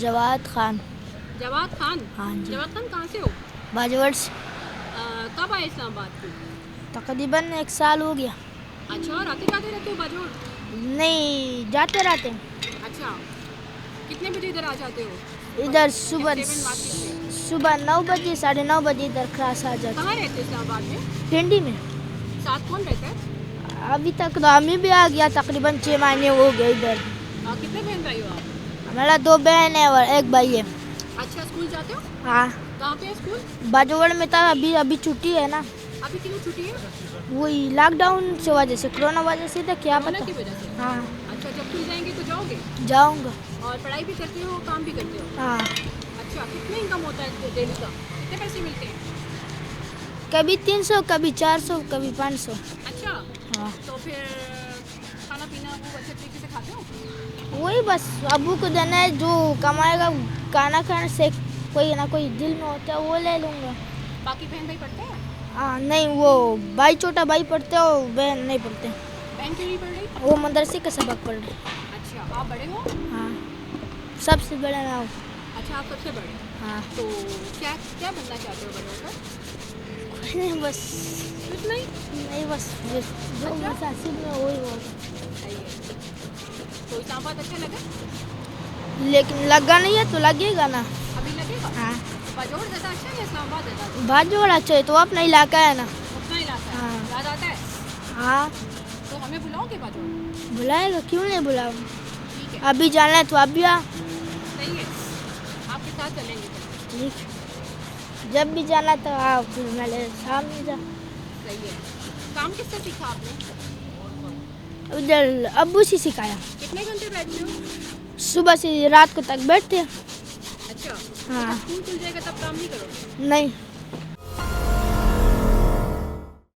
जवाद खान। जवाद खान? हाँ जी। जवाद खान कहाँ से हो? बाजवड़ से। कब आए इस्लामाबाद को? तकरीबन 1 साल हो गया। अच्छा, और आते जाते रहते हो बाजवड़? नहीं, जाते रहते हैं। अच्छा, कितने बजे इधर आ जाते हो? इधर सुबह 7 मार्केट से। सुबह 9 बजे 9:30 बजे इधर क्लास आ जाते। कहाँ रहते हो इस्लामाबाद में? पिंडी में। साथ कौन रहता है? अभी तक तो हमें भी आ गया, तकरीबन 6 महीने हो गए इधर। कितने बहन भाई हो आप? हमारा 2 बहन है और 1 भाई है। अच्छा, स्कूल जाते हो? हाँ, कहाँ पे है स्कूल? बाजवड़ में था। अभी छुट्टी है ना। अभी क्यों छुट्टी है? वही लॉकडाउन से वजह से, कोरोना वजह से था, क्या कोरोना पता। की वजह से? हाँ, अच्छा, जब खुल जाएंगे तो जाओगे? जाऊंगा। और पढ़ाई भी करते हो, काम भी करते हो? हाँ, अच्छा, कितने इनकम होता है डेली का? कितने पैसे मिलते हैं? कभी 300, कभी 400, कभी 500। अच्छा, हाँ, तो फिर खाना पीना वो अच्छे तरीके से खाते हो? वही बस अबू को देना है, जो कमाएगा खाना खाने से कोई ना कोई दिल में होता है वो ले लूँगा। बाकी बहन भाई पढ़ते हैं? हाँ, नहीं, वो भाई छोटा भाई पढ़ते हो, बहन नहीं पढ़ते। बहन क्यों नहीं पढ़ रही? वो मदरसे का सबक पढ़ रहे। अच्छा, आप बड़े हो? हाँ, सबसे बड़ा ना हो। अच्छा, आप सबसे बड़े? हाँ, तो क्या क्या बनना चाहते हो बड़े होकर? नहीं बस, कुछ नहीं? नहीं बस जो अच्छा? मुसासिब में वही होगा। सही है। तो इस्लामाबाद अच्छा लगा? लेकिन लगा नहीं है तो लगेगा ना। अभी लगेगा? हाँ, बाजौड़ ज़्यादा अच्छा है या इस्लामाबाद ज़्यादा अच्छा? बाजवड़ अच्छा है तो अपना इलाका है ना। अपना इलाका है? हाँ। याद आता है? हाँ, तो हमें बुलाओगे बाजौड़? बुलाएगा, क्यों नहीं बुलाओ। ठीक है, अभी जाना है तो आप भी आ। सही है। आपके साथ चलेंगे फिर। ठीक, जब भी जाना तो आओ, फिर मेरे सामने जा। सही है। काम किससे सीखा आपने? उधर अब्बू से सिखाया। कितने घंटे बैठते हो? सुबह से रात को तक बैठते हैं। अच्छा, हाँ। जब स्कूल खुल जाएगा तब काम नहीं करोगे? नहीं,